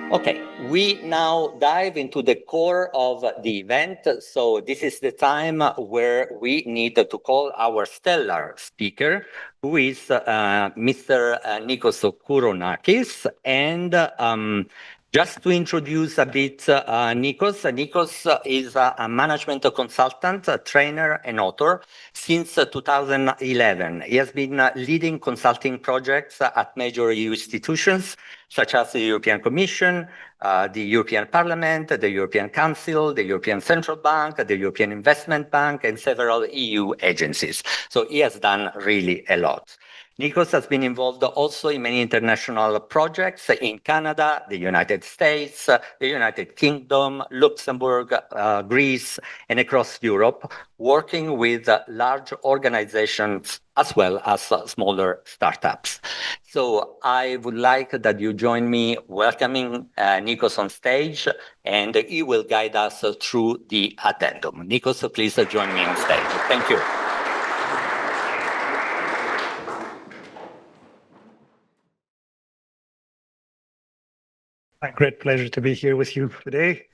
Okay, we now dive into the core of the event. So this is the time where we need to call our stellar speaker, who is Mr. Nikos Kouronakis. And just to introduce a bit Nikos, Nikos is a management consultant, a trainer, and author since 2011. He has been leading consulting projects at major EU institutions, such as the European Commission, the European Parliament, the European Council, the European Central Bank, the European Investment Bank, and several EU agencies. So he has done really a lot. Nikos has been involved also in many international projects in Canada, the United States, the United Kingdom, Luxembourg, Greece, and across Europe, working with large organizations as well as smaller startups. So I would like that you join me welcoming Nikos on stage, and he will guide us through the addendum. Nikos, please join me on stage. Thank you. A great pleasure to be here with you today.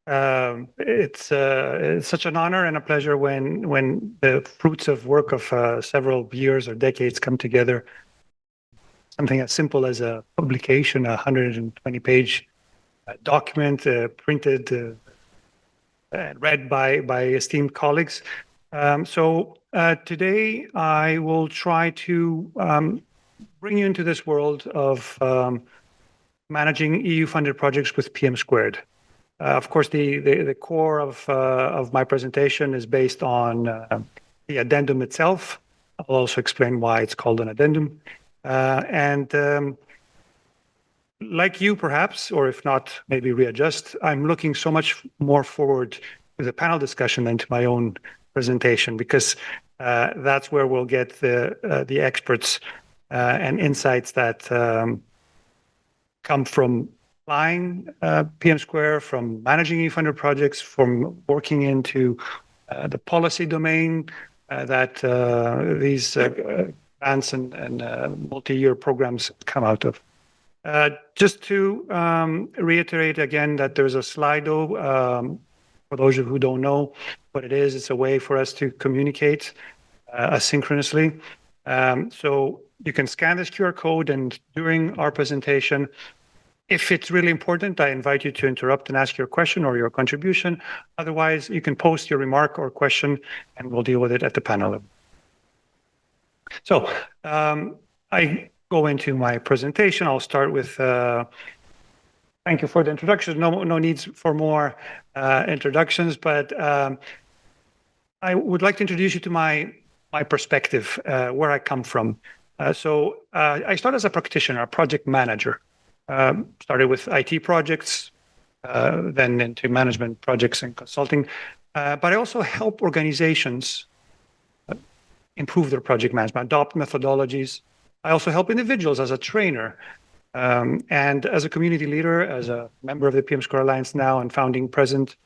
It's such an honor and a pleasure when the fruits of work of several years or decades come together. Something as simple as a publication, a 120-page document, printed and read by esteemed colleagues. Today I will try to bring you into this world of managing EU-funded projects with PM2. Of course, the core of my presentation is based on the addendum itself. I'll also explain why it's called an addendum. Like you, perhaps, or if not, maybe readjust, I'm looking so much more forward to the panel discussion than to my own presentation, because that's where we'll get the experts and insights that come from applying PM2, from managing EU-funded projects, from working into the policy domain that these grants and multi-year programs come out of. Just to reiterate again that there's a Slido, for those of you who don't know what it is, it's a way for us to communicate asynchronously. So you can scan this QR code, and during our presentation, if it's really important, I invite you to interrupt and ask your question or your contribution. Otherwise, you can post your remark or question, and we'll deal with it at the panel level. So I go into my presentation. I'll start with, thank you for the introduction. No needs for more introductions, but I would like to introduce you to my perspective, where I come from. I started as a practitioner, a project manager. Started with IT projects, then into management projects and consulting. But I also help organizations improve their project management, adopt methodologies. I also help individuals as a trainer and as a community leader, as a member of the PM2 Alliance now and founding president.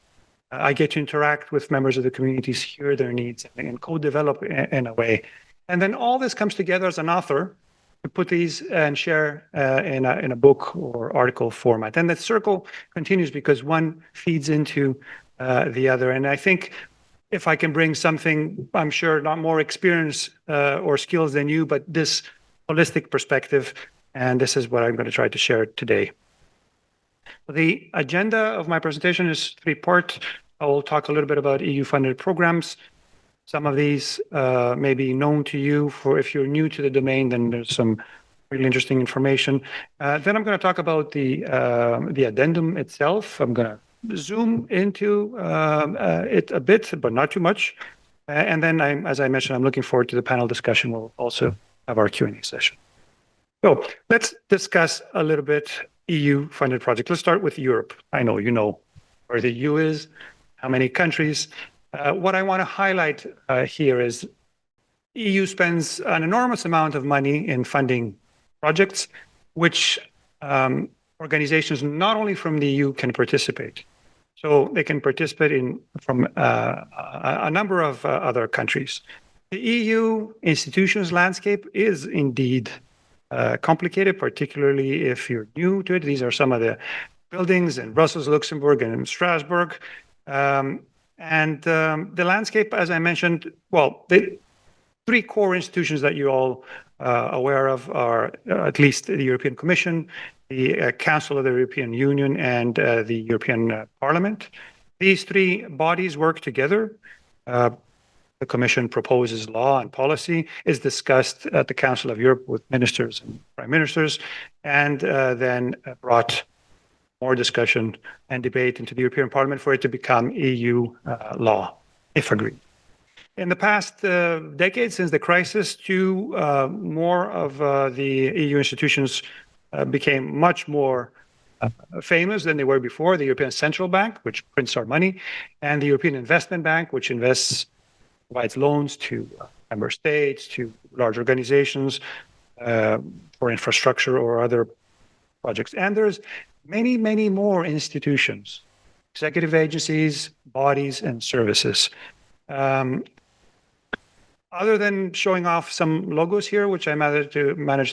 I get to interact with members of the communities, hear their needs, and co-develop in a way. And then all this comes together as an author to put these and share in a book or article format. And the circle continues because one feeds into the other. And I think if I can bring something, I'm sure not more experience or skills than you, but this holistic perspective, and this is what I'm going to try to share today. The agenda of my presentation is three-part. I will talk a little bit about EU-funded programs. Some of these may be known to you. For if you're new to the domain, then there's some really interesting information. Then I'm going to talk about the addendum itself. I'm going to zoom into it a bit, but not too much. And then, as I mentioned, I'm looking forward to the panel discussion. We'll also have our Q&A session. So let's discuss a little bit EU-funded projects. Let's start with Europe. I know you know where the EU is, how many countries. What I want to highlight here is EU spends an enormous amount of money in funding projects, which organizations not only from the EU can participate. So they can participate from a number of other countries. The EU institutions landscape is indeed complicated, particularly if you're new to it. These are some of the buildings in Brussels, Luxembourg, and in Strasbourg. The landscape, as I mentioned, well, the three core institutions that you're all aware of are at least the European Commission, the Council of the European Union, and the European Parliament. These three bodies work together. The Commission proposes law and policy, is discussed at the Council of Europe with ministers and prime ministers, and then brought more discussion and debate into the European Parliament for it to become EU law, if agreed. In the past decade, since the crisis, more of the EU institutions became much more famous than they were before. The European Central Bank, which prints our money, and the European Investment Bank, which provides loans to member states, to large organizations for infrastructure or other projects. And there's many, many more institutions, executive agencies, bodies, and services. Other than showing off some logos here, which I managed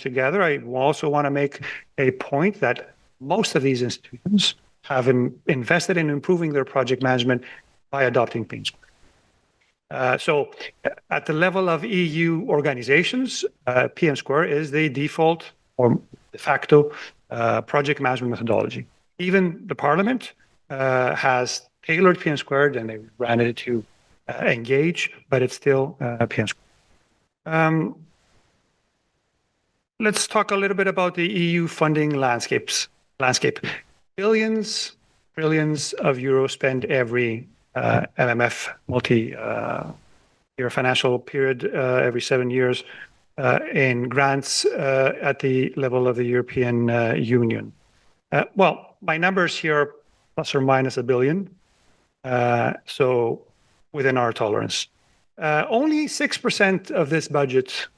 to gather, I also want to make a point that most of these institutions have invested in improving their project management by adopting PM2. So at the level of EU organizations, PM2 is the default or de facto project management methodology. Even the Parliament has tailored PM2 and they ran it to engage, but it's still PM2. Let's talk a little bit about the EU funding landscape. Billions, trillions of euros spent every MMF multi-year financial period every 7 years in grants at the level of the European Union. Well, my numbers here are plus or minus a billion, so within our tolerance. Only 6% of this budget,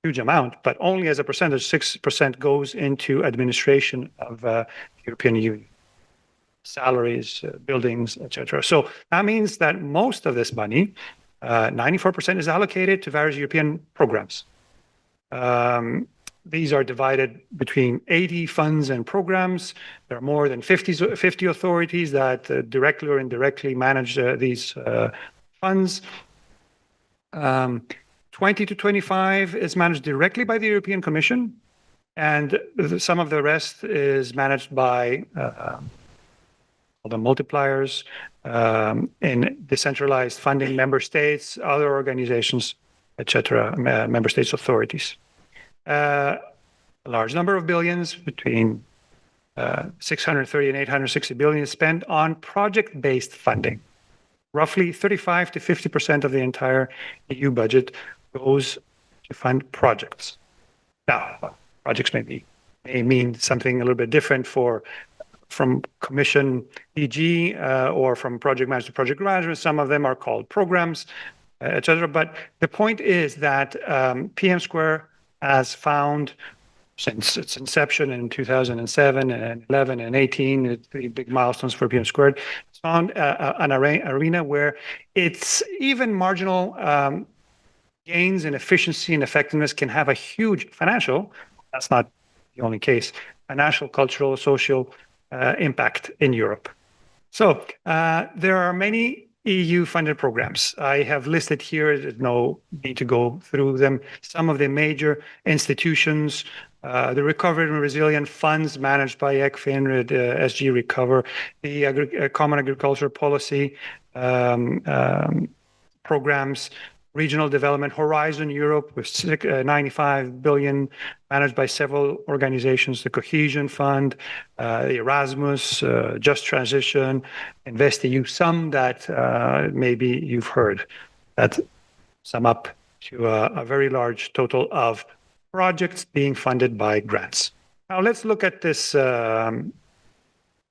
huge amount, but only as a percentage, 6% goes into administration of the European Union. Salaries, buildings, etc. So that means that most of this money, 94%, is allocated to various European programs. These are divided between 80 funds and programs. There are more than 50 authorities that directly or indirectly manage these funds. 20 to 25 is managed directly by the European Commission, and some of the rest is managed by the multipliers in decentralized funding member states, other organizations, etc., member states authorities. A large number of billions, between 630 and 860 billion, is spent on project-based funding. Roughly 35 to 50% of the entire EU budget goes to fund projects. Now, projects may mean something a little bit different from Commission DG or from project management to project management. Some of them are called programs, etc. But the point is that PM2 has found, since its inception in 2007 and 11 and 18, three big milestones for PM2, it's found an arena where it's even marginal gains in efficiency and effectiveness can have a huge financial, that's not the only case, financial, cultural, social impact in Europe. So there are many EU-funded programs. I have listed here, there's no need to go through them, some of the major institutions, the Recovery and Resilience Funds managed by ECFIN, SG Recover, the Common Agricultural Policy programs, Regional Development, Horizon Europe with 95 billion managed by several organizations, the Cohesion Fund, the Erasmus, Just Transition, InvestEU, some that maybe you've heard, that sum up to a very large total of projects being funded by grants. Now let's look at this,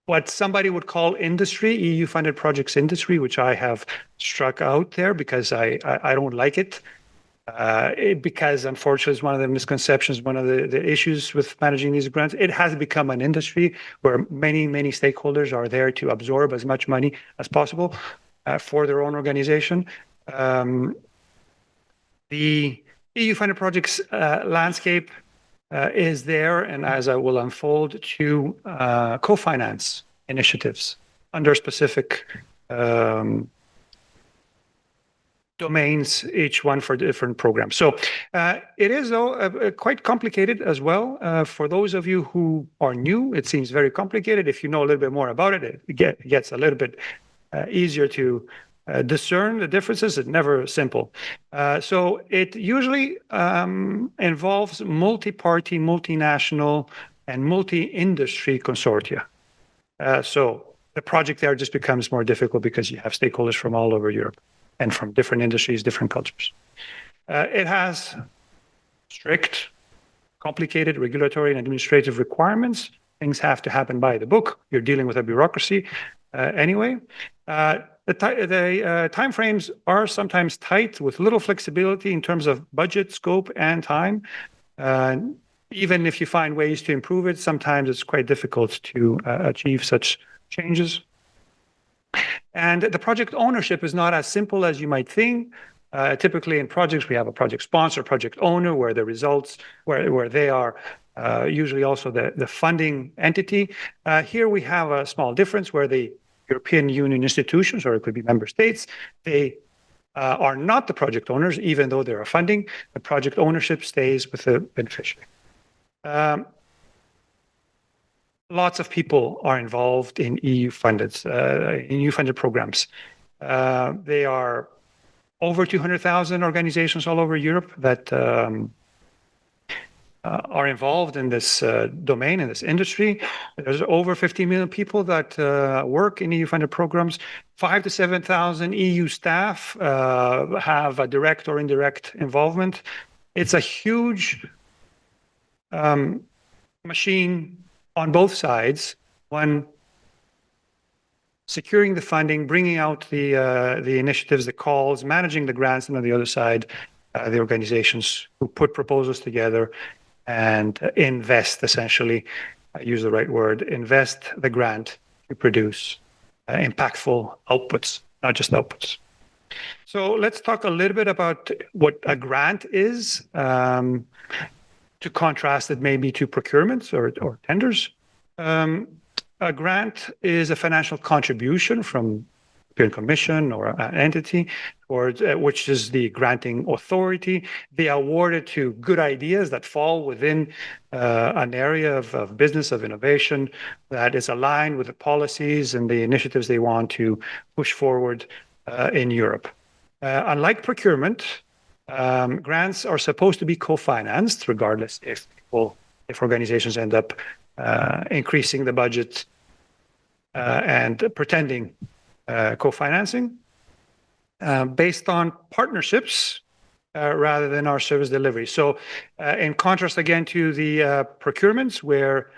what somebody would call industry, EU-funded projects industry, which I have struck out there because I don't like it. Because unfortunately, it's one of the misconceptions, one of the issues with managing these grants. It has become an industry where many, many stakeholders are there to absorb as much money as possible for their own organization. The EU-funded projects landscape is there, and as I will unfold, to co-finance initiatives under specific domains, each one for different programs. So it is, though, quite complicated as well. For those of you who are new, it seems very complicated. If you know a little bit more about it, it gets a little bit easier to discern the differences. It's never simple. So it usually involves multi-party, multinational, and multi-industry consortia. So the project there just becomes more difficult because you have stakeholders from all over Europe and from different industries, different cultures. It has strict, complicated regulatory and administrative requirements. Things have to happen by the book. You're dealing with a bureaucracy anyway. The timeframes are sometimes tight with little flexibility in terms of budget, scope, and time. Even if you find ways to improve it, sometimes it's quite difficult to achieve such changes. And the project ownership is not as simple as you might think. Typically in projects, we have a project sponsor, project owner, where the results, where they are usually also the funding entity. Here we have a small difference where the European Union institutions, or it could be member states, they are not the project owners, even though they're funding. The project ownership stays with the beneficiary. Lots of people are involved in EU-funded programs. They are over 200,000 organizations all over Europe that are involved in this domain, in this industry. There's over 50 million people that work in EU-funded programs. 5,000 to 7,000 EU staff have a direct or indirect involvement. It's a huge machine on both sides. One, securing the funding, bringing out the initiatives, the calls, managing the grants, and on the other side, the organizations who put proposals together and invest, essentially, use the right word, invest the grant to produce impactful outputs, not just outputs. So let's talk a little bit about what a grant is, to contrast it maybe to procurements or tenders. A grant is a financial contribution from the European Commission or an entity, which is the granting authority. They award it to good ideas that fall within an area of business, of innovation, that is aligned with the policies and the initiatives they want to push forward in Europe. Unlike procurement, grants are supposed to be co-financed, regardless if organizations end up increasing the budget and pretending co-financing based on partnerships rather than our service delivery. So in contrast again to the procurements where,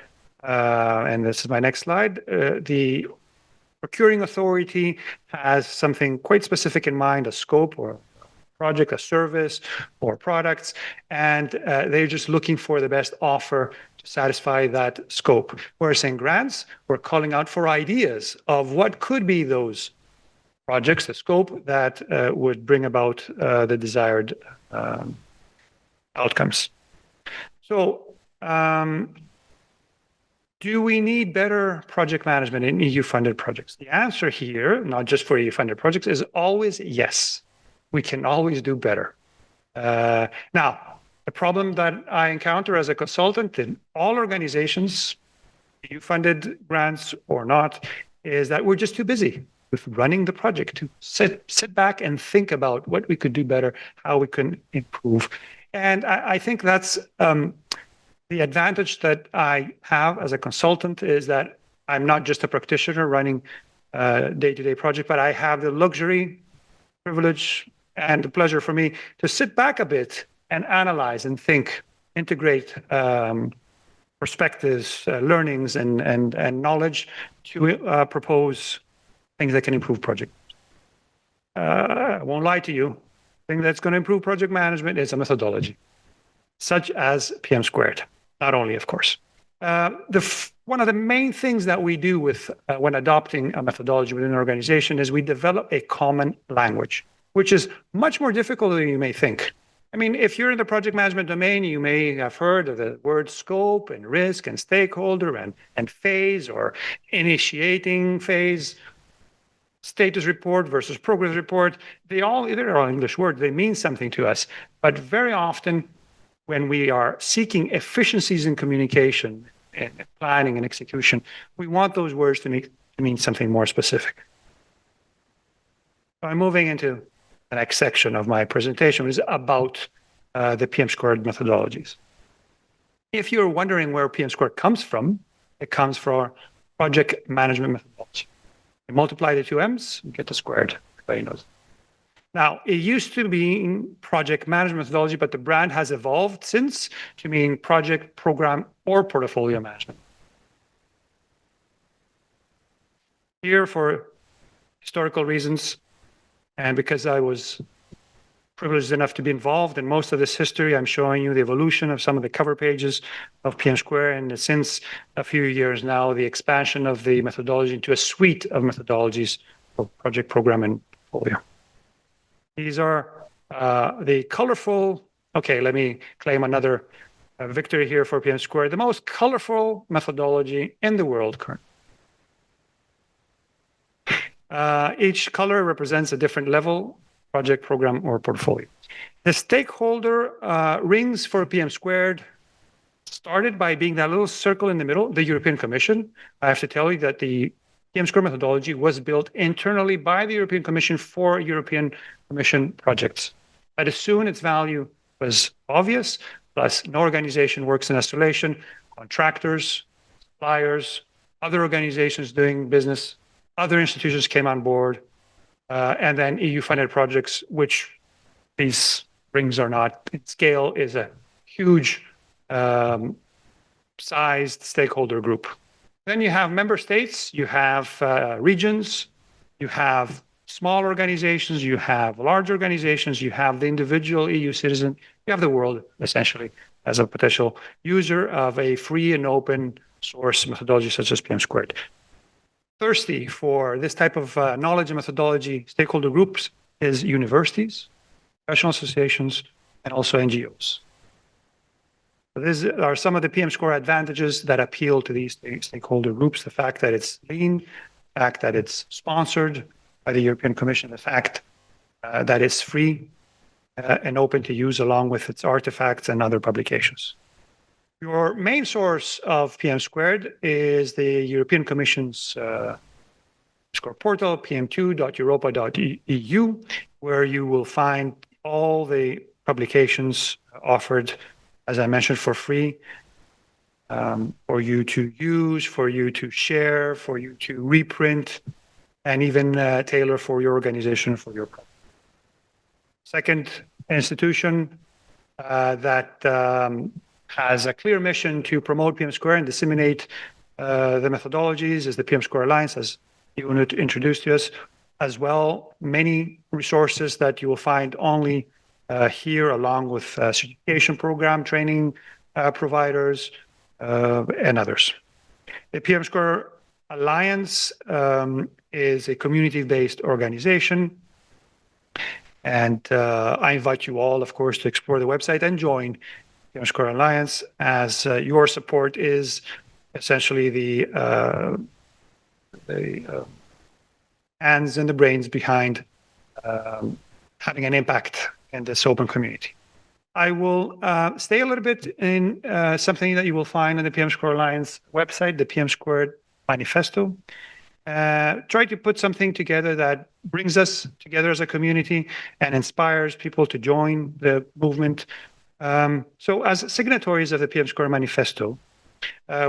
and this is my next slide, the procuring authority has something quite specific in mind, a scope or project, a service, or products, and they're just looking for the best offer to satisfy that scope. Whereas in grants, we're calling out for ideas of what could be those projects, the scope that would bring about the desired outcomes. So, do we need better project management in EU-funded projects? The answer here, not just for EU-funded projects, is always yes. We can always do better. Now, the problem that I encounter as a consultant in all organizations, EU-funded grants or not, is that we're just too busy with running the project to sit back and think about what we could do better, how we can improve. And I think that's the advantage that I have as a consultant is that I'm not just a practitioner running a day-to-day project, but I have the luxury, privilege, and the pleasure for me to sit back a bit and analyze and think, integrate perspectives, learnings, and knowledge to propose things that can improve project. I won't lie to you. The thing that's going to improve project management is a methodology, such as PM2. Not only, of course. One of the main things that we do when adopting a methodology within an organization is we develop a common language, which is much more difficult than you may think. I mean, if you're in the project management domain, you may have heard of the word scope and risk and stakeholder and phase or initiating phase, status report versus progress report. They're all English words. They mean something to us. But very often, when we are seeking efficiencies in communication and planning and execution, we want those words to mean something more specific. So I'm moving into the next section of my presentation, which is about the PM squared methodologies. If you're wondering where PM squared comes from, it comes from project management methodology. You multiply the two M's, you get the squared. Everybody knows. Now, it used to be project management methodology, but the brand has evolved since to mean project, program, or portfolio management. Here, for historical reasons, and because I was privileged enough to be involved in most of this history, I'm showing you the evolution of some of the cover pages of PM Square, and since a few years now, the expansion of the methodology into a suite of methodologies for project, program, and portfolio. These are the colorful, okay, let me claim another victory here for PM Square, the most colorful methodology in the world currently. Each color represents a different level, project, program, or portfolio. The stakeholder rings for PM Squared started by being that little circle in the middle, the European Commission. I have to tell you that the PM Squared methodology was built internally by the European Commission for European Commission projects. But as soon its value was obvious, plus no organization works in isolation, contractors, suppliers, other organizations doing business, other institutions came on board, and then EU-funded projects, which these rings are not in scale, is a huge sized stakeholder group. Then you have member states, you have regions, you have small organizations, you have large organizations, you have the individual EU citizen, you have the world, essentially, as a potential user of a free and open source methodology such as PM Squared. Thirsty for this type of knowledge and methodology stakeholder groups is universities, professional associations, and also NGOs. So these are some of the PM Square advantages that appeal to these stakeholder groups. The fact that it's lean, the fact that it's sponsored by the European Commission, the fact that it's free and open to use along with its artifacts and other publications. Your main source of PM Squared is the European Commission's score portal, pm2.europa.eu, where you will find all the publications offered, as I mentioned, for free, for you to use, for you to share, for you to reprint, and even tailor for your organization, for your project. Second institution that has a clear mission to promote PM Square and disseminate the methodologies is the PM Square Alliance, as you introduced to us, as well. Many resources that you will find only here, along with certification program, training providers, and others. The PM Square Alliance is a community-based organization. And I invite you all, of course, to explore the website and join PM Square Alliance, as your support is essentially the hands and the brains behind having an impact in this open community. I will stay a little bit in something that you will find on the PM Square Alliance website, the PM Squared Manifesto. Try to put something together that brings us together as a community and inspires people to join the movement. So as signatories of the PM Square Manifesto,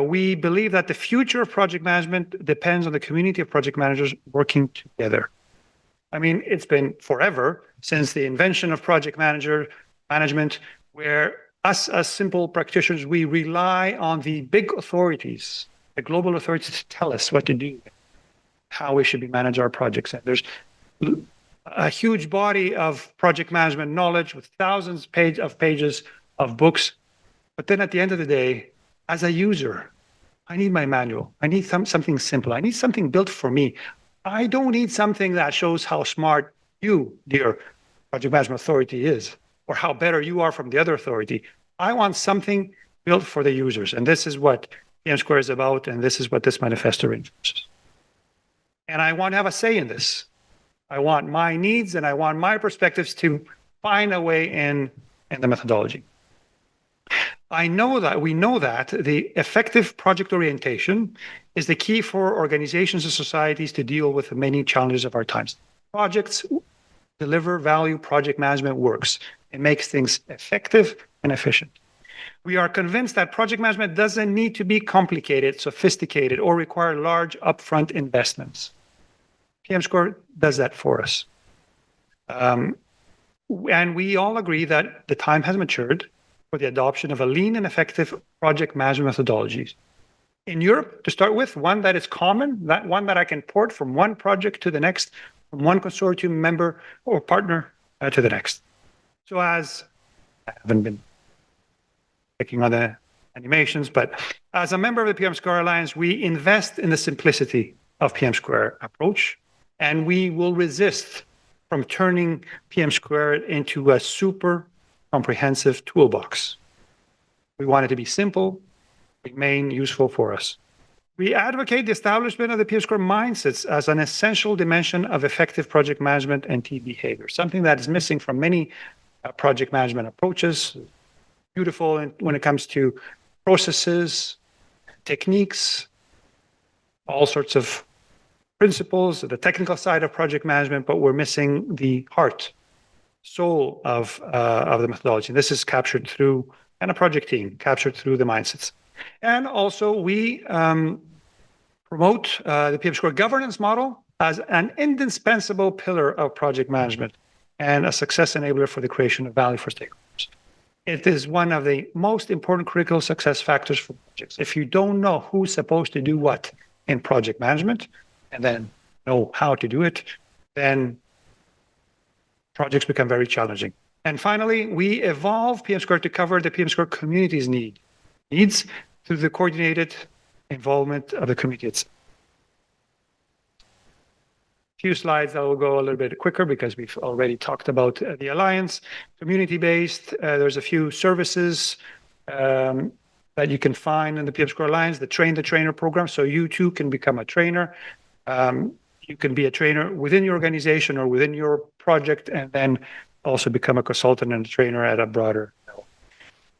we believe that the future of project management depends on the community of project managers working together. I mean, it's been forever since the invention of project management, where us as simple practitioners, we rely on the big authorities, the global authorities, to tell us what to do, how we should be manage our projects. And there's a huge body of project management knowledge with thousands of pages of books. But then at the end of the day, as a user, I need my manual. I need something simple. I need something built for me. I don't need something that shows how smart you, dear project management authority, is, or how better you are from the other authority. I want something built for the users. And this is what PM Square is about. And this is what this manifesto reinforces. And I want to have a say in this. I want my needs and I want my perspectives to find a way in the methodology. We know that the effective project orientation is the key for organizations and societies to deal with the many challenges of our times. Projects deliver value, project management works. It makes things effective and efficient. We are convinced that project management doesn't need to be complicated, sophisticated, or require large upfront investments. PM Square does that for us. And we all agree that the time has matured for the adoption of a lean and effective project management methodologies. In Europe, to start with, one that is common, that one that I can port from one project to the next, from one consortium member or partner to the next. So as I haven't been picking on the animations, but as a member of the PM Square Alliance, we invest in the simplicity of PM Square approach, and we will resist from turning PM Squared into a super comprehensive toolbox. We want it to be simple, remain useful for us. We advocate the establishment of the PM Square mindsets as an essential dimension of effective project management and team behavior, something that is missing from many project management approaches. Beautiful when it comes to processes, techniques, all sorts of principles, the technical side of project management, but we're missing the heart, soul of the methodology. And this is captured through, and a project team, captured through the mindsets. And also we promote the PM Square governance model as an indispensable pillar of project management and a success enabler for the creation of value for stakeholders. It is one of the most important critical success factors for projects. If you don't know who's supposed to do what in project management and then know how to do it, then projects become very challenging. And finally, we evolve PM Square to cover the PM Square community's needs through the coordinated involvement of the community itself. Few slides that will go a little bit quicker because we've already talked about the Alliance. Community-based, there's a few services that you can find in the PM Square Alliance, the Train the Trainer program, so you too can become a trainer. You can be a trainer within your organization or within your project and then also become a consultant and a trainer at a broader level.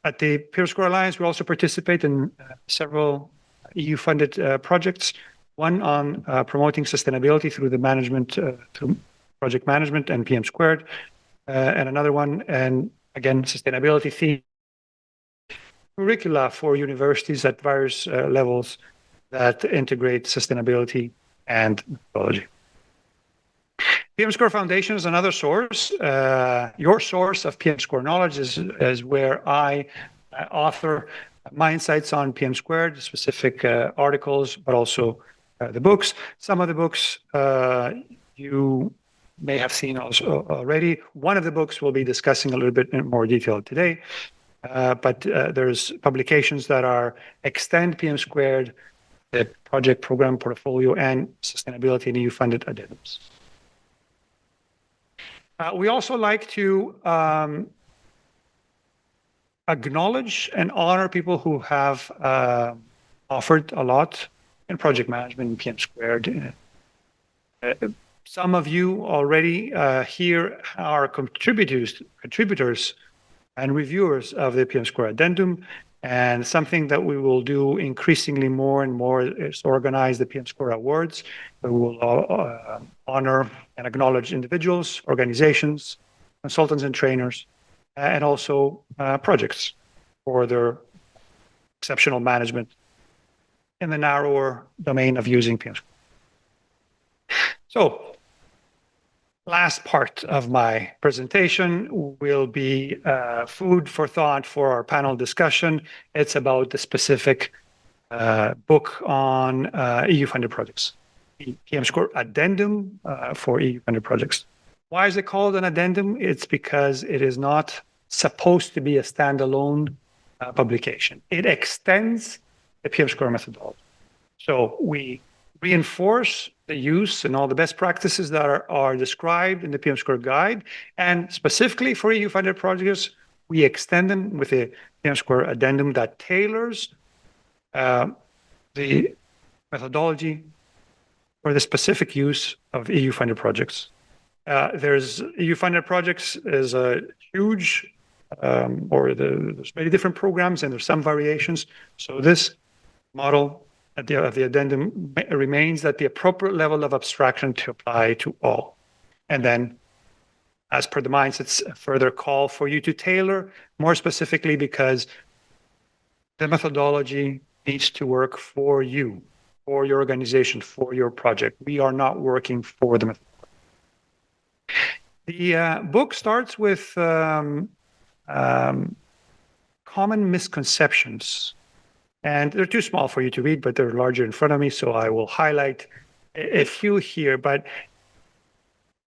At the PM Square Alliance, we also participate in several EU-funded projects. One on promoting sustainability through the management, through project management and PM Squared, and another one, and again, sustainability theme curricula for universities at various levels that integrate sustainability and methodology. PM Square Foundation is another source. Your source of PM Square knowledge is where I author my insights on PM Squared, specific articles, but also the books. Some of the books you may have seen also already. One of the books we'll be discussing a little bit in more detail today, but there's publications that are Extend PM Squared, the project program portfolio, and sustainability and EU-funded addendums. We also like to acknowledge and honor people who have offered a lot in project management in PM Squared. Some of you already here are contributors and reviewers of the PM Square Addendum, and something that we will do increasingly more and more is organize the PM Square Awards. We will honor and acknowledge individuals, organizations, consultants and trainers, and also projects for their exceptional management in the narrower domain of using PM Square. So, last part of my presentation will be food for thought for our panel discussion. It's about the specific book on EU-funded projects, the PM Square Addendum for EU-funded projects. Why is it called an addendum? It's because it is not supposed to be a standalone publication. It extends the PM Square methodology. So we reinforce the use and all the best practices that are described in the PM2 guide. And specifically for EU-funded projects, we extend them with a PM2 addendum that tailors the methodology for the specific use of EU-funded projects. There's EU-funded projects is a huge, there's many different programs and there's some variations. So this model of the addendum remains at the appropriate level of abstraction to apply to all. And then, as per the mindsets, a further call for you to tailor more specifically because the methodology needs to work for you, for your organization, for your project. We are not working for the methodology. The book starts with common misconceptions. And they're too small for you to read, but they're larger in front of me, so I will highlight a few here. But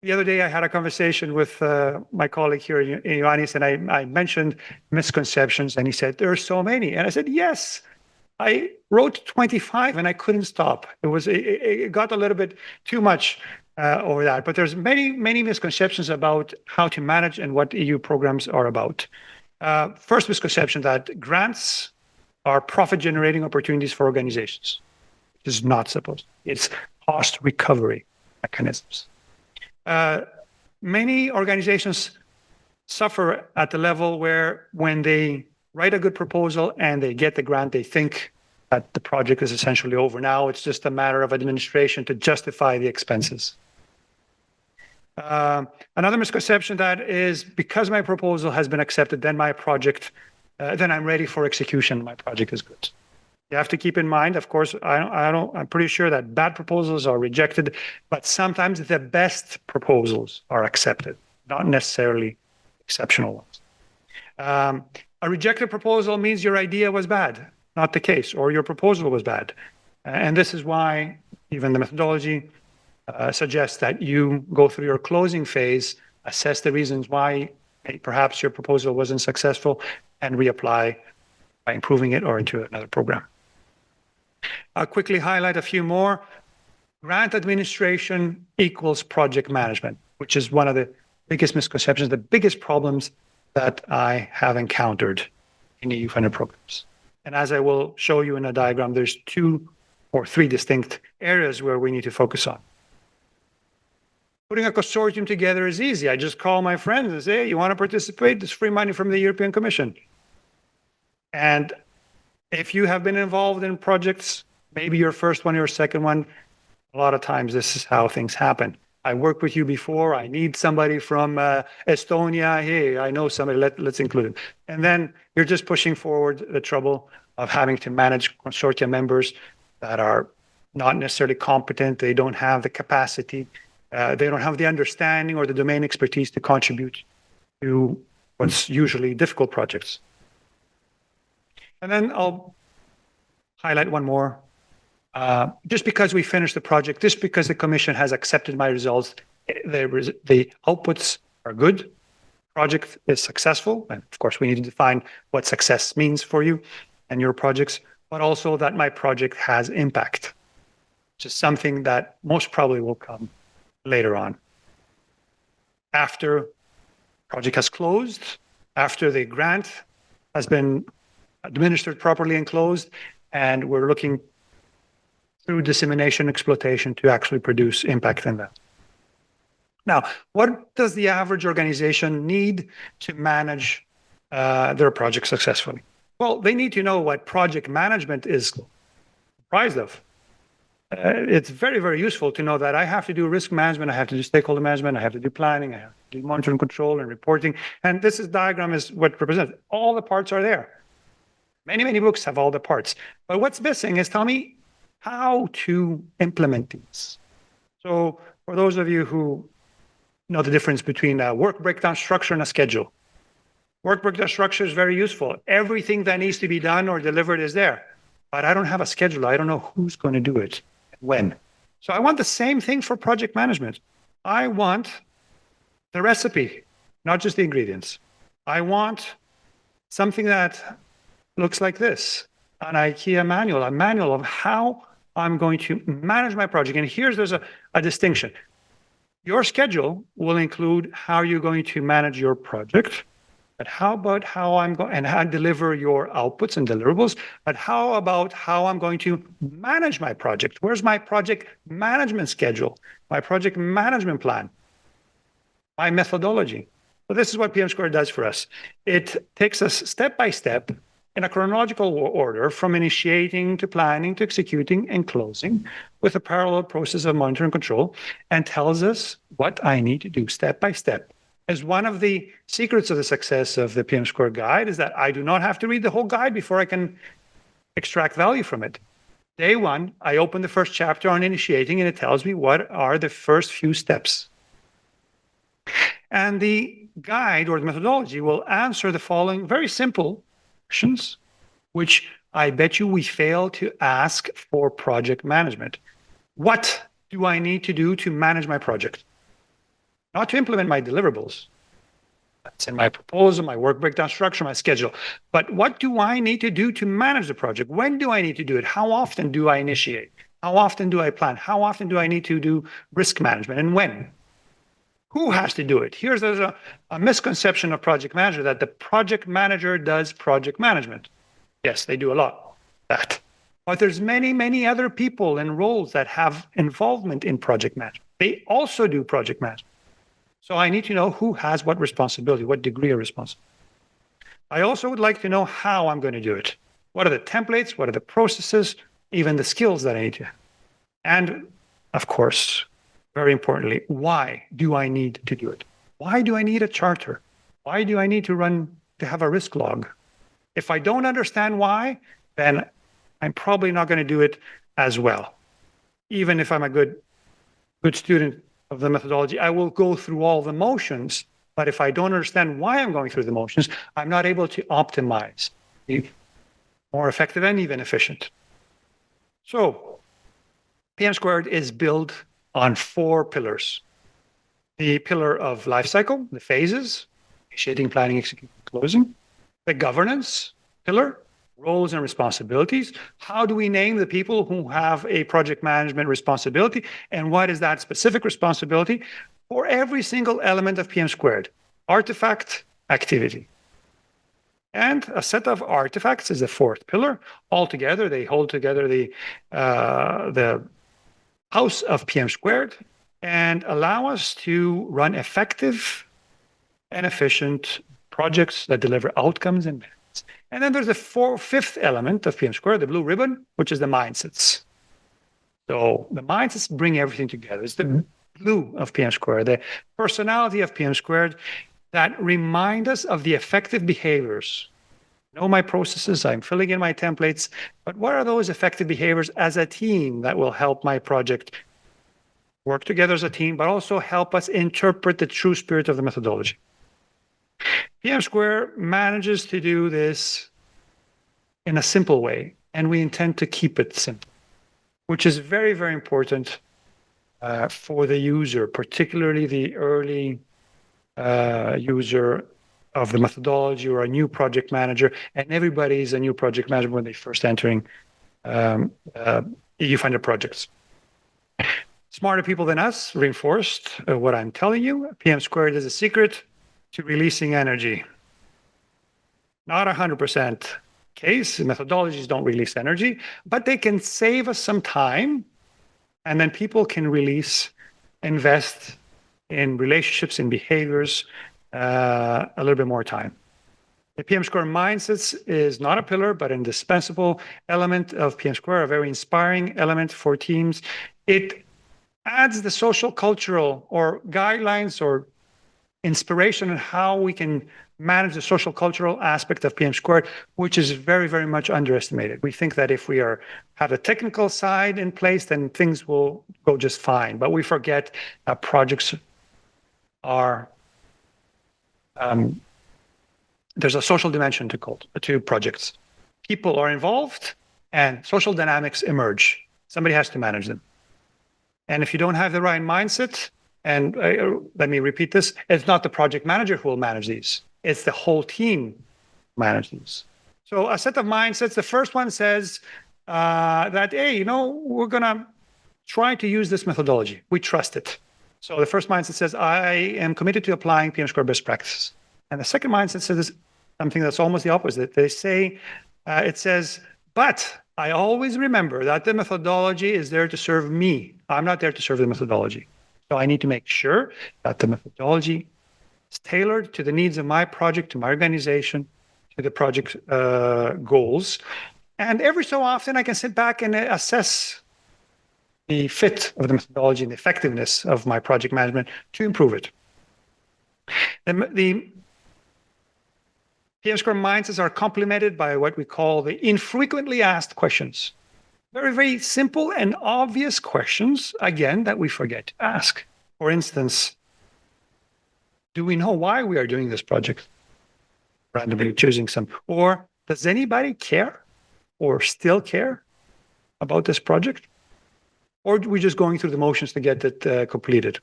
the other day I had a conversation with my colleague here, Ioannis, and I mentioned misconceptions, and he said, there are so many. And I said, yes, I wrote 25 and I couldn't stop. It got a little bit too much over that. But there's many misconceptions about how to manage and what EU programs are about. First misconception that grants are profit-generating opportunities for organizations. It is not supposed. It's cost recovery mechanisms. Many organizations suffer at the level where when they write a good proposal and they get the grant, they think that the project is essentially over. Now it's just a matter of administration to justify the expenses. Another misconception that is because my proposal has been accepted, then my project then I'm ready for execution. My project is good. You have to keep in mind, of course, I'm pretty sure that bad proposals are rejected, but sometimes the best proposals are accepted, not necessarily exceptional ones. A rejected proposal means your idea was bad, not the case, or your proposal was bad. And this is why even the methodology suggests that you go through your closing phase, assess the reasons why perhaps your proposal wasn't successful, and reapply by improving it or into another program. I'll quickly highlight a few more. Grant administration equals project management, which is one of the biggest misconceptions, the biggest problems that I have encountered in EU-funded programs. And as I will show you in a diagram, there's 2 or 3 distinct areas where we need to focus on. Putting a consortium together is easy. I just call my friends and say, hey, you want to participate? There's free money from the European Commission. And if you have been involved in projects, maybe your first one, your second one, a lot of times this is how things happen. I worked with you before. I need somebody from Estonia. Hey, I know somebody. Let's include him. And then you're just pushing forward the trouble of having to manage consortium members that are not necessarily competent. They don't have the capacity. They don't have the understanding or the domain expertise to contribute to what's usually difficult projects. And then I'll highlight one more. Just because we finished the project, just because the Commission has accepted my results, the outputs are good, project is successful, and of course we need to define what success means for you and your projects, but also that my project has impact, which is something that most probably will come later on. After project has closed, after the grant has been administered properly and closed, and we're looking through dissemination exploitation to actually produce impact in that. Now, what does the average organization need to manage their project successfully? Well, they need to know what project management is comprised of. It's very, very useful to know that I have to do risk management, I have to do stakeholder management, I have to do planning, I have to do monitoring, control, and reporting. And this diagram is what represents. All the parts are there. Many books have all the parts. But what's missing is tell me how to implement these. So for those of you who know the difference between a work breakdown structure and a schedule, work breakdown structure is very useful. Everything that needs to be done or delivered is there. But I don't have a schedule. I don't know who's going to do it and when. So I want the same thing for project management. I want the recipe, not just the ingredients. I want something that looks like this, an IKEA manual, a manual of how I'm going to manage my project. And there's a distinction. Your schedule will include how you're going to manage your project, but how about how I'm going and how I deliver your outputs and deliverables, but how about how I'm going to manage my project? Where's my project management schedule, my project management plan, my methodology? So this is what PM Squared does for us. It takes us step by step in a chronological order from initiating to planning to executing and closing with a parallel process of monitor and control, and tells us what I need to do step by step. As one of the secrets of the success of the PM Squared guide is that I do not have to read the whole guide before I can extract value from it. Day one, I open the first chapter on initiating and it tells me what are the first few steps. And the guide or the methodology will answer the following very simple questions, which I bet you we fail to ask for project management. What do I need to do to manage my project? Not to implement my deliverables. That's in my proposal, my work breakdown structure, my schedule. But what do I need to do to manage the project? When do I need to do it? How often do I initiate? How often do I plan? How often do I need to do risk management, and when? Who has to do it? There's a misconception of project manager that the project manager does project management. Yes, they do a lot of that. But there's many, many other people and roles that have involvement in project management. They also do project management. So I need to know who has what responsibility, what degree of responsibility. I also would like to know how I'm going to do it. What are the templates? What are the processes? Even the skills that I need to have. And of course, very importantly, why do I need to do it? Why do I need a charter? Why do I need to have a risk log? If I don't understand why, then I'm probably not going to do it as well. Even if I'm a good student of the methodology, I will go through all the motions, but if I don't understand why I'm going through the motions, I'm not able to optimize, be more effective and even efficient. So PM Squared is built on 4 pillars. The pillar of life cycle, the phases, initiating, planning, executing, closing. The governance pillar, roles and responsibilities. How do we name the people who have a project management responsibility? And what is that specific responsibility for every single element of PM Squared? Artifact, activity. And a set of artifacts is the 4th pillar. Altogether, they hold together the house of PM Squared and allow us to run effective and efficient projects that deliver outcomes and benefits. And then there's the 5th element of PM Squared, the blue ribbon, which is the mindsets. So the mindsets bring everything together. It's the blue of PM Squared, the personality of PM Squared that remind us of the effective behaviors. I know my processes, I'm filling in my templates, but what are those effective behaviors as a team that will help my project work together as a team, but also help us interpret the true spirit of the methodology? PM Square manages to do this in a simple way, and we intend to keep it simple, which is very, very important for the user, particularly the early user of the methodology or a new project manager. And everybody is a new project manager when they first entering EU funded projects. Smarter people than us reinforced what I'm telling you. PM Squared is a secret to releasing energy. Not 100% case. Methodologies don't release energy, but they can save us some time. And then people can invest in relationships, in behaviors, a little bit more time. The PM Square Mindsets is not a pillar, but an indispensable element of PM Square, a very inspiring element for teams. It adds the social, cultural, or guidelines or inspiration on how we can manage the social, cultural aspect of PM Squared, which is very, very much underestimated. We think that if we have a technical side in place, then things will go just fine. But we forget that projects are there's a social dimension to projects. People are involved and social dynamics emerge. Somebody has to manage them. And if you don't have the right mindset, and let me repeat this, it's not the project manager who will manage these. It's the whole team manage these. So a set of mindsets. The first one says, that, hey, we're going to try to use this methodology. We trust it. So the first mindset says, I am committed to applying PM square best practices. And the second mindset says something that's almost the opposite. They say, it says, but I always remember that the methodology is there to serve me. I'm not there to serve the methodology. So I need to make sure that the methodology is tailored to the needs of my project, to my organization, to the project goals. And every so often I can sit back and assess the fit of the methodology and the effectiveness of my project management to improve it. The PM square mindsets are complemented by what we call the infrequently asked questions. Very, very simple and obvious questions, again, that we forget to ask. For instance, do we know why we are doing this project? Randomly choosing some. Or does anybody care or still care about this project? Or are we just going through the motions to get it completed?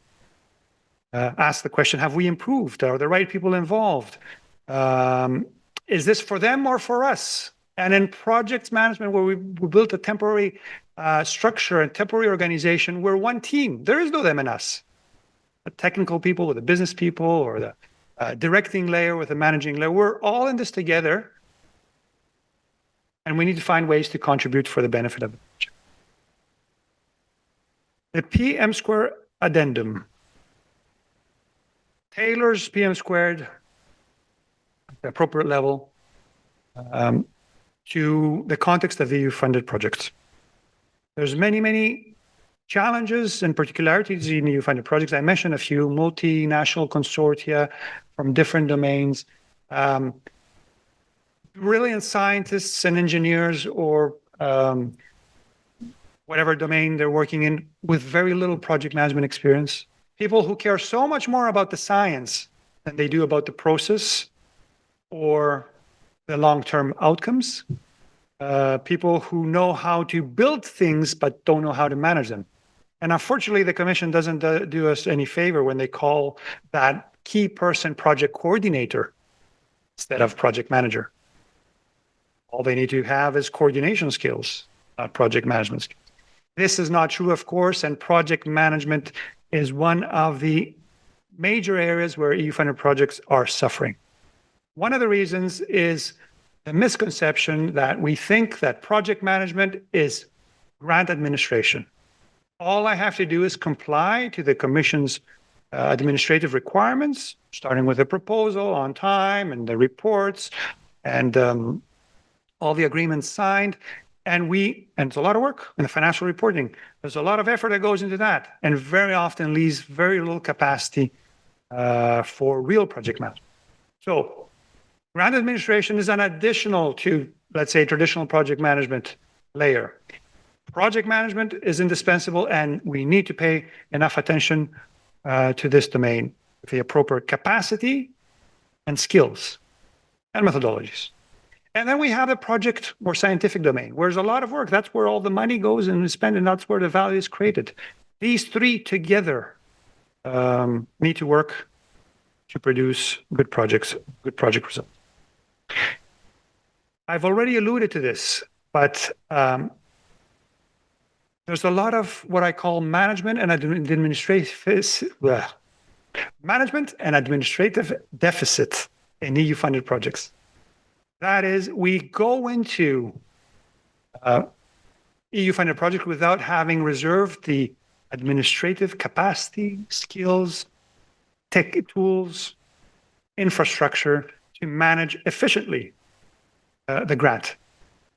Ask the question, have we improved? Are the right people involved? Is this for them or for us? And in project management, where we built a temporary structure and temporary organization, we're one team. There is no them and us. The technical people with the business people, or the directing layer with the managing layer. We're all in this together. And we need to find ways to contribute for the benefit of the project. The PM square addendum tailors PM squared at the appropriate level to the context of EU-funded projects. There's many challenges and particularities in EU-funded projects. I mentioned a few: multinational consortia from different domains, brilliant scientists and engineers, or whatever domain they're working in, with very little project management experience. People who care so much more about the science than they do about the process or the long-term outcomes. People who know how to build things but don't know how to manage them. And unfortunately, the Commission doesn't do us any favor when they call that key person project coordinator instead of project manager. All they need to have is coordination skills, not project management skills. This is not true, of course, and project management is one of the major areas where EU-funded projects are suffering. One of the reasons is the misconception that we think that project management is grant administration. All I have to do is comply to the Commission's administrative requirements, starting with the proposal on time and the reports and all the agreements signed. And it's a lot of work in the financial reporting. There's a lot of effort that goes into that, and very often leaves very little capacity for real project management. So grant administration is an additional to, let's say, traditional project management layer. Project management is indispensable, and we need to pay enough attention to this domain with the appropriate capacity and skills and methodologies. And then we have the project or scientific domain, where there's a lot of work. That's where all the money goes and is spent, and that's where the value is created. These three together need to work to produce good project results. I've already alluded to this, but there's a lot of what I call management and administrative deficit in EU-funded projects. That is, we go into EU-funded projects without having reserved the administrative capacity, skills, tech tools, infrastructure to manage efficiently the grant.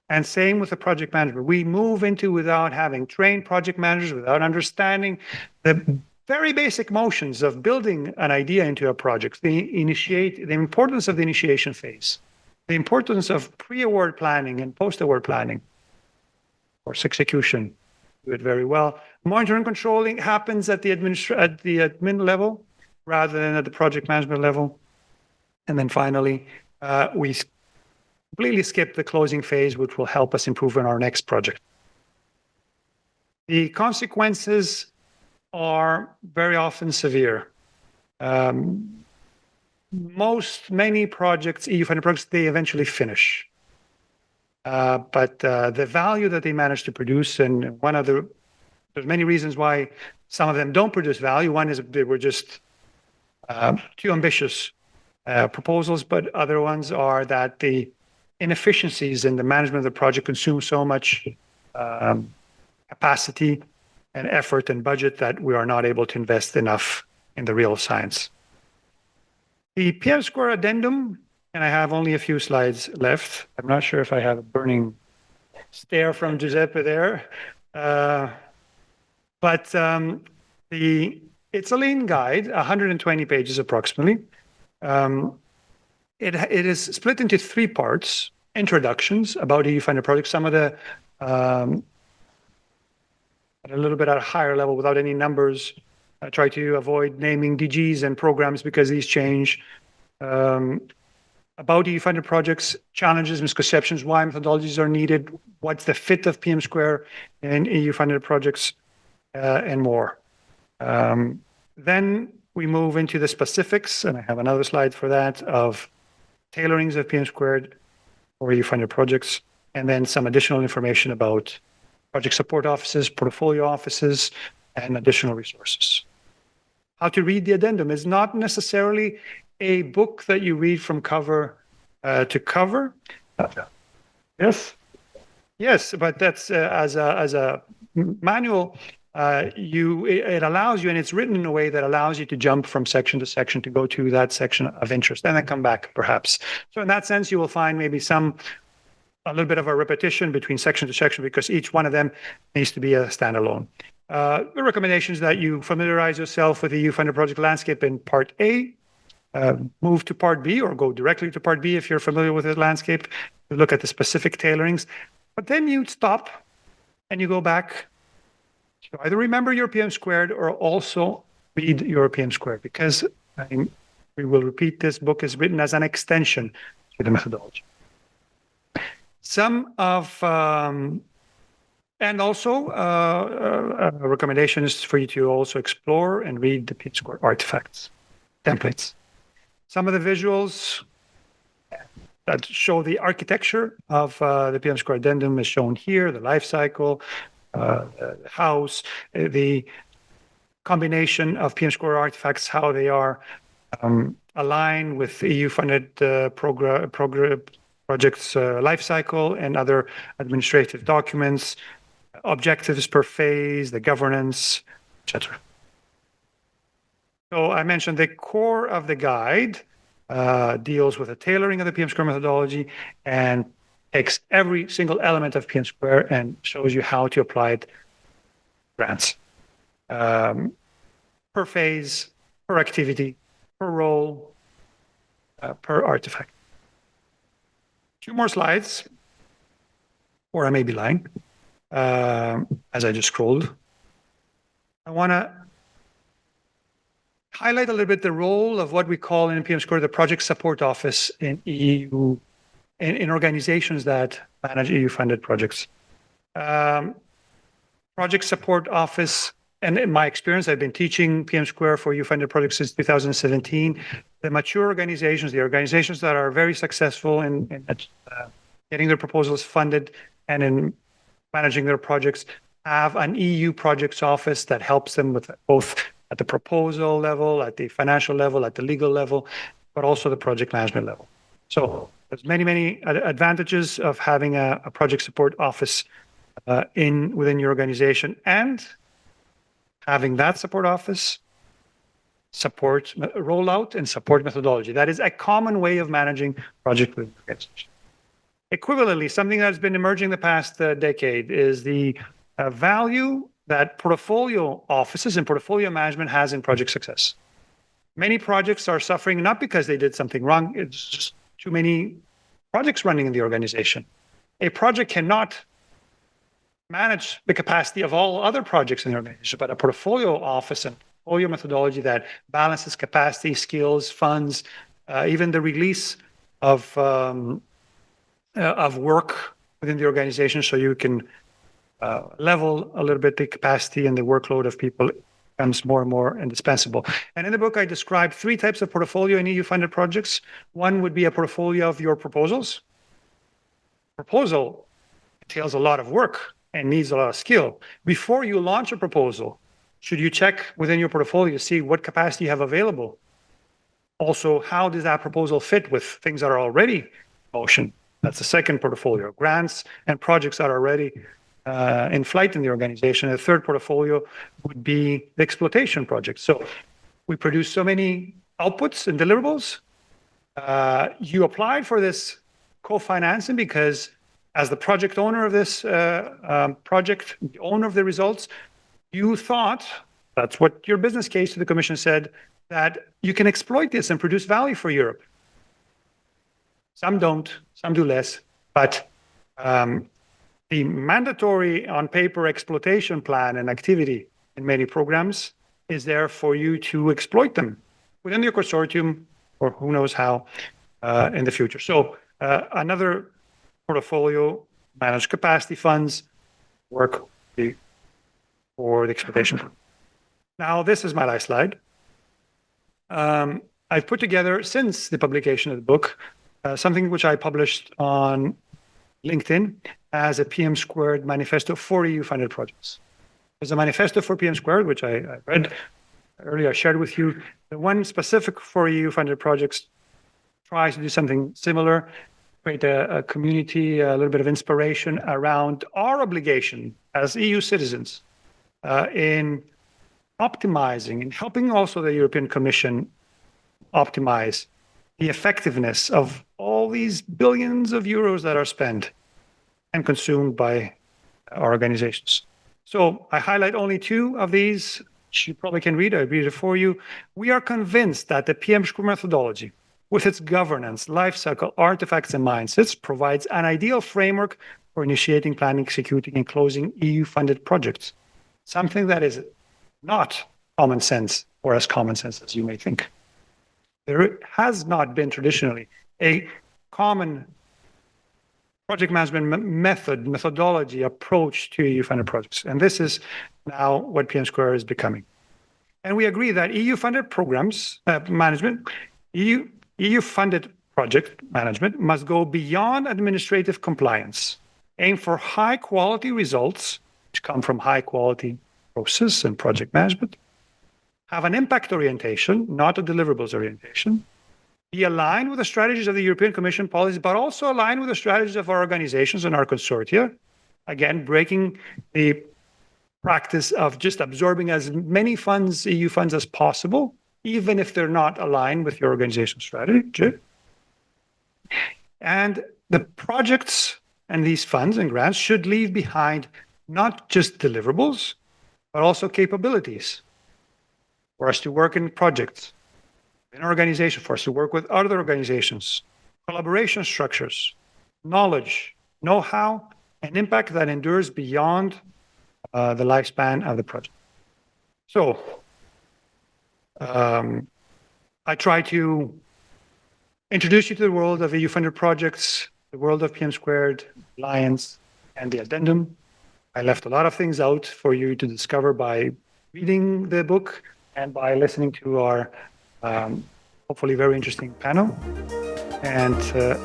And same with the project management. We move into without having trained project managers, without understanding the very basic motions of building an idea into a project, the importance of the initiation phase, the importance of pre-award planning and post-award planning. Of course, execution, do it very well. Monitoring and controlling happens at the admin level rather than at the project management level. And then finally, we completely skip the closing phase, which will help us improve on our next project. The consequences are very often severe. Many projects, EU-funded projects, they eventually finish. but the value that they managed to produce, and there's many reasons why some of them don't produce value. One is they were just too ambitious proposals, but other ones are that the inefficiencies in the management of the project consume so much capacity and effort and budget that we are not able to invest enough in the real science. The PM2 addendum, and I have only a few slides left. I'm not sure if I have a burning stare from Giuseppe there. But it's a lean guide, 120 pages approximately. It is split into 3 parts: introductions about EU-funded projects, some of the at a little bit at a higher level without any numbers. I try to avoid naming DGs and programs because these change. About EU-funded projects, challenges, misconceptions, why methodologies are needed, what's the fit of PM2 in EU-funded projects, and more. Then we move into the specifics, and I have another slide for that, of tailorings of PM2 for EU-funded projects, and then some additional information about project support offices, portfolio offices, and additional resources. How to read the addendum is not necessarily a book that you read from cover to cover. Yes, but that's as a manual. It allows you, and it's written in a way that allows you to jump from section to section to go to that section of interest, and then come back perhaps. So in that sense, you will find maybe a little bit of a repetition between section to section because each one of them needs to be a standalone. The recommendations that you familiarize yourself with the EU-funded project landscape in Part A, move to Part B or go directly to Part B if you're familiar with the landscape, look at the specific tailorings, but then you stop and you go back to either remember your PM2 or also read your PM2 because we will repeat, this book is written as an extension to the methodology. And also a recommendation is for you to also explore and read the PM2 artifacts, templates. Some of the visuals that show the architecture of the PM2 addendum is shown here, the life cycle, the house, the combination of PM2 artifacts, how they are aligned with EU-funded projects life cycle and other administrative documents, objectives per phase, the governance, etc. So I mentioned the core of the guide deals with the tailoring of the PM2 methodology and takes every single element of PM2 and shows you how to apply it to grants. Per phase, per activity, per role, per artifact. 2 more slides, or I may be lying, as I just scrolled. I want to highlight a little bit the role of what we call in PM2 the project support office in EU, in organizations that manage EU-funded projects. Project support office, and in my experience, I've been teaching PM2 for EU-funded projects since 2017. The mature organizations, the organizations that are very successful in getting their proposals funded and in managing their projects have an EU projects office that helps them with both at the proposal level, at the financial level, at the legal level, but also the project management level. So there's many advantages of having a project support office within your organization, and having that support office support rollout and support methodology. That is a common way of managing project within organization. Equivalently, something that's been emerging the past decade is the value that portfolio offices and portfolio management has in project success. Many projects are suffering not because they did something wrong, it's just too many projects running in the organization. A project cannot manage the capacity of all other projects in the organization, but a portfolio office and portfolio methodology that balances capacity, skills, funds, even the release of work within the organization, so you can level a little bit the capacity and the workload of people becomes more and more indispensable. And in the book, I describe 3 types of portfolio in EU-funded projects. One would be a portfolio of your proposals. proposal entails a lot of work and needs a lot of skill. Before you launch a proposal, should you check within your portfolio to see what capacity you have available? Also, how does that proposal fit with things that are already in motion? That's the second portfolio. Grants and projects that are already in flight in the organization. The third portfolio would be the exploitation project. So we produce so many outputs and deliverables. You applied for this co-financing because as the project owner of this project, the owner of the results, you thought, that's what your business case to the Commission said, that you can exploit this and produce value for Europe. Some don't, some do less, but the mandatory on paper exploitation plan and activity in many programs is there for you to exploit them within your consortium or who knows how in the future. So another portfolio, managed capacity funds, work for the exploitation. Now, this is my last slide. I've put together, since the publication of the book, something which I published on LinkedIn as a PM2 manifesto for EU-funded projects. There's a manifesto for PM2, which I read earlier, I shared with you. The one specific for EU-funded projects tries to do something similar, create a community, a little bit of inspiration around our obligation as EU citizens in optimizing and helping also the European Commission optimize the effectiveness of all these billions of euros that are spent and consumed by our organizations. So I highlight only two of these, which you probably can read. I read it for you. We are convinced that the PM2 methodology, with its governance, life cycle, artifacts, and mindsets, provides an ideal framework for initiating, planning, executing, and closing EU-funded projects. Something that is not common sense, or as common sense as you may think. There has not been traditionally a common project management methodology approach to EU-funded projects. And this is now what PM2 is becoming. And we agree that EU-funded programs management, EU-funded project management must go beyond administrative compliance, aim for high-quality results, which come from high-quality process and project management, have an impact orientation, not a deliverables orientation, be aligned with the strategies of the European Commission policies, but also aligned with the strategies of our organizations and our consortia. Again, breaking the practice of just absorbing as many funds, EU funds, as possible, even if they're not aligned with your organizational strategy. And the projects and these funds and grants should leave behind not just deliverables, but also capabilities for us to work in projects, in our organization, for us to work with other organizations, collaboration structures, knowledge, know-how, and impact that endures beyond the lifespan of the project. So I try to introduce you to the world of EU-funded projects, the world of PM2, Alliance, and the addendum. I left a lot of things out for you to discover by reading the book and by listening to our hopefully very interesting panel. And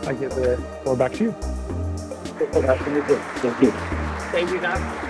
I give the floor back to you. Thank you. Thank you, Dan.